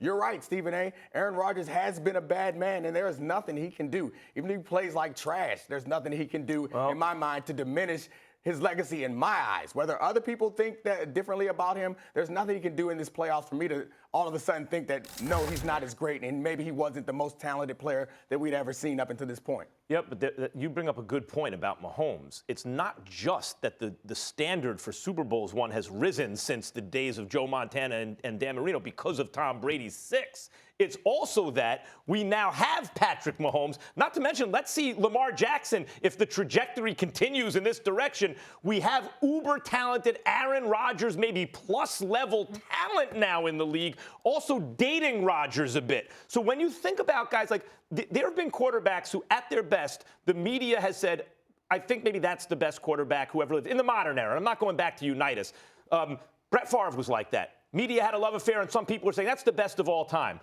You're right, Stephen A. Aaron Rodgers has been a bad man, and there is nothing he can do. Even if he plays like trash, there's nothing he can do, in my mind, to diminish his legacy in my eyes. Whether other people think that differently about him, there's nothing he can do in this playoffs for me to all of a sudden think that, no, he's not as great, and maybe he wasn't the most talented player that we'd ever seen up until this point. Yep, but you bring up a good point about Mahomes. It's not just that the standard for Super Bowls won has risen since the days of Joe Montana and Dan Marino because of Tom Brady's 6. It's also that we now have Patrick Mahomes. Not to mention, let's see Lamar Jackson. If the trajectory continues in this direction, we have uber-talented Aaron Rodgers, maybe plus-level talent now in the league, also dating Rodgers a bit. So when you think about guys like, there have been quarterbacks who, at their best, the media has said, I think maybe that's the best quarterback who ever lived in the modern era. I'm not going back to Unitas. Brett Favre was like that. Media had a love affair, and some people were saying that's the best of all time.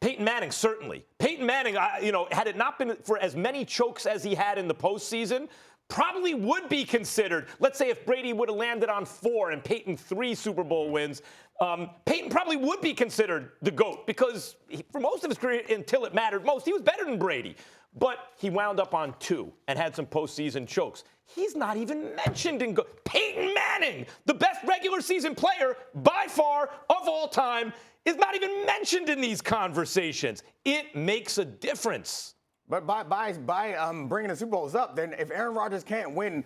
Peyton Manning, certainly. Peyton Manning, had it not been for as many chokes as he had in the postseason, probably would be considered. Let's say if Brady would have landed on 4 and Peyton 3 Super Bowl wins, Peyton probably would be considered the GOAT because for most of his career, until it mattered most, he was better than Brady. But he wound up on 2 and had some postseason chokes. He's not even mentioned in Peyton Manning, the best regular season player by far of all time, is not even mentioned in these conversations. It makes a difference. But by bringing the Super Bowls up, then if Aaron Rodgers can't win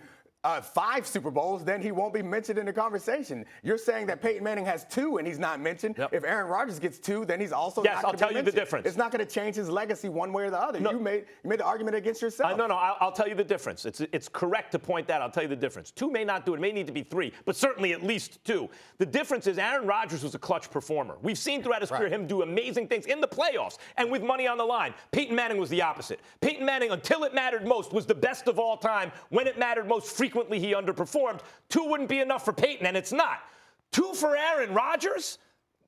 5 Super Bowls, then he won't be mentioned in the conversation. You're saying that Peyton Manning has 2 and he's not mentioned. Yep. If Aaron Rodgers gets 2, then he's also not going to be mentioned. Yes, I'll tell you the difference. It's not going to change his legacy one way or the other. No. You made the argument against yourself. No, I'll tell you the difference. It's correct to point that. I'll tell you the difference. 2 may not do it. It may need to be 3, but certainly at least 2. The difference is Aaron Rodgers was a clutch performer. We've seen throughout his career him do amazing things in the playoffs and with money on the line. Peyton Manning was the opposite. Peyton Manning, until it mattered most, was the best of all time. When it mattered most, frequently he underperformed. 2 wouldn't be enough for Peyton, and it's not. 2 for Aaron Rodgers?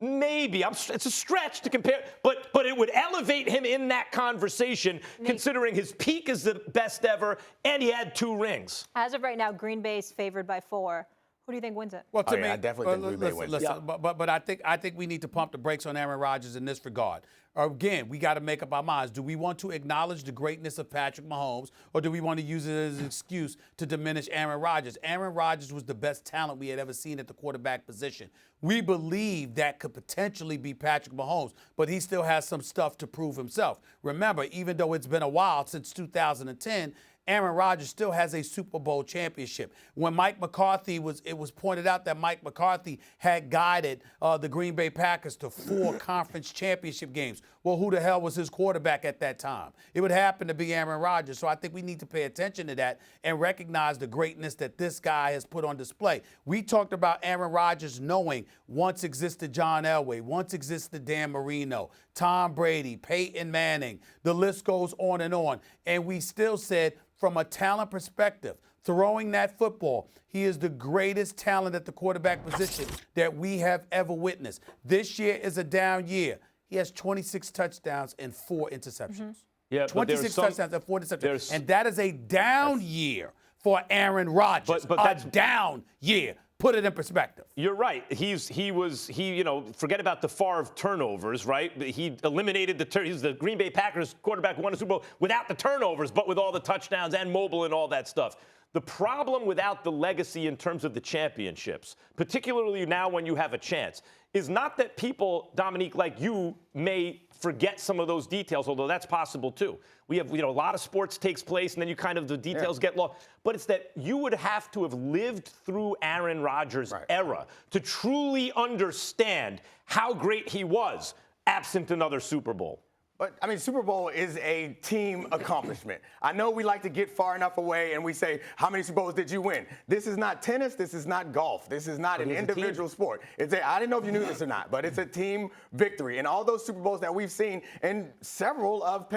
Maybe. It's a stretch to compare, but it would elevate him in that conversation, considering his peak is the best ever, and he had 2 rings. As of right now, Green Bay's favored by 4. Who do you think wins it? Well, to me, I definitely think Green Bay wins. Listen, but I think we need to pump the brakes on Aaron Rodgers in this regard. Again, we got to make up our minds. Do we want to acknowledge the greatness of Patrick Mahomes, or do we want to use it as an excuse to diminish Aaron Rodgers? Aaron Rodgers was the best talent we had ever seen at the quarterback position. We believe that could potentially be Patrick Mahomes, but he still has some stuff to prove himself. Remember, even though it's been a while since 2010, Aaron Rodgers still has a Super Bowl championship. When Mike McCarthy it was pointed out that Mike McCarthy had guided the Green Bay Packers to 4 conference championship games. Well, who the hell was his quarterback at that time? It would happen to be Aaron Rodgers. So I think we need to pay attention to that and recognize the greatness that this guy has put on display. We talked about Aaron Rodgers knowing once existed John Elway, once existed Dan Marino, Tom Brady, Peyton Manning. The list goes on. And we still said, from a talent perspective, throwing that football, he is the greatest talent at the quarterback position that we have ever witnessed. This year is a down year. He has 26 touchdowns and 4 interceptions. Yeah, 26 touchdowns and 4 interceptions. And that is a down year for Aaron Rodgers. But that's a down year. Put it in perspective. You're right. Forget about the Favre turnovers, right? He eliminated he's the Green Bay Packers quarterback who won a Super Bowl without the turnovers, but with all the touchdowns and mobile and all that stuff. The problem without the legacy in terms of the championships, particularly now when you have a chance, is not that people, Domonique, like you, may forget some of those details, although that's possible too. We have, a lot of sports takes place, and then the details get lost. But it's that you would have to have lived through Aaron Rodgers' era to truly understand how great he was, absent another Super Bowl. But, Super Bowl is a team accomplishment. I know we like to get far enough away and we say, how many Super Bowls did you win? This is not tennis. This is not golf. This is not an individual sport. I didn't know if you knew this or not, but it's a team victory. And all those Super Bowls that we've seen, and several of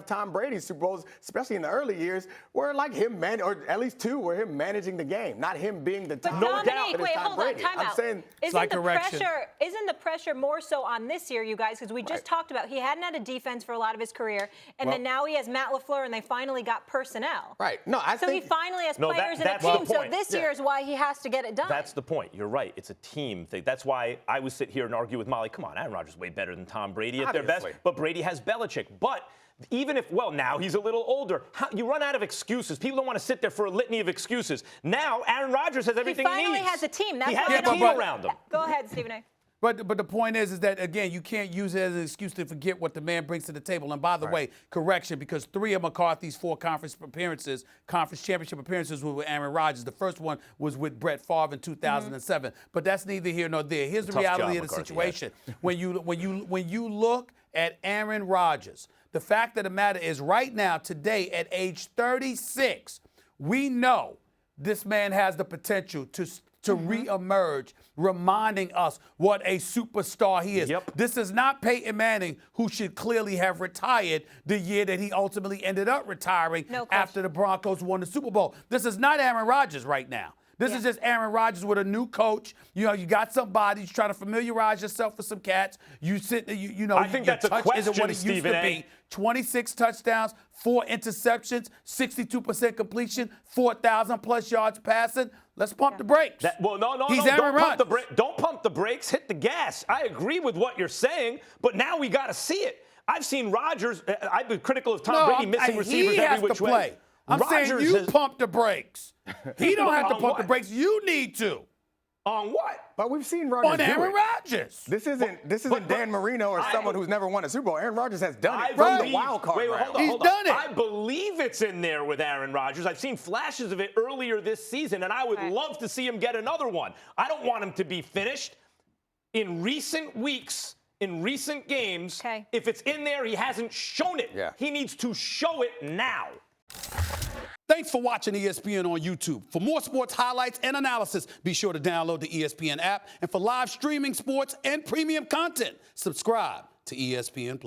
Tom Brady's Super Bowls, especially in the early years, were like him, or at least 2 were him managing the game, not him being the top. No doubt. Wait, hold on, time out. I'm saying, isn't the pressure more so on this year, you guys? Because we just talked about he hadn't had a defense defense for a lot of his career. And then now he has Matt LaFleur, and they finally got personnel. Right. No, I So think he finally has No, players that's and a the team. So point. this year is why he has to get it done. That's the point. You're right. It's a team thing. That's why I would sit here and argue with Molly. Come on, Aaron Rodgers is way better than Tom Brady at their best. Obviously. But Brady has Belichick. But even if, well, now he's a little older. You run out of excuses. People don't want to sit there for a litany of excuses. Now Aaron Rodgers has everything he needs. He finally has a team. That's he why has I a don't team around him. Go ahead, Stephen A. But the point is that, again, you can't use it as an excuse to forget what the man brings to the table. And by the way, correction, because 3 of McCarthy's 4 conference championship appearances were with Aaron Rodgers. The first one was with Brett Favre in 2007. But that's neither here nor there. Here's the reality of the situation. When you look at Aaron Rodgers, the fact of the matter is right now, today, at age 36, we know this man has the potential to reemerge, reminding us what a superstar he is. Yep. This is not Peyton Manning, who should clearly have retired the year that he ultimately ended up retiring after the Broncos won the Super Bowl. This is not Aaron Rodgers right now. This is just Aaron Rodgers with a new coach. You know, you got somebody who's trying to familiarize yourself with some cats. You sit, you know, I think your that's a touch isn't what question, it used to Stephen A. be. 26 touchdowns, 4 interceptions, 62% completion, 4,000+ yards passing. Let's pump the brakes. He's Aaron Rodgers. Don't pump the brakes. Hit the gas. I agree with what you're saying, but now we got to see it. I've seen Rodgers. I've been critical of Tom Brady missing receivers every which way. I'm saying you pump the brakes. He don't have to pump the brakes. You need to. On what? But we've seen Rodgers On Aaron Rodgers. This isn't Dan Marino or someone who's never won a Super Bowl. Aaron Rodgers has done it Right. from the wild card round. He's done it. I believe it's in there with Aaron Rodgers. I've seen flashes of it earlier this season, and I would love to see him get another one. I don't want him to be finished. In recent weeks, in recent games, if it's in there, he hasn't shown it. Yeah. He needs to show it now. Thanks for watching ESPN on YouTube. For more sports highlights and analysis, be sure to download the ESPN app. And for live streaming sports and premium content, subscribe to ESPN+.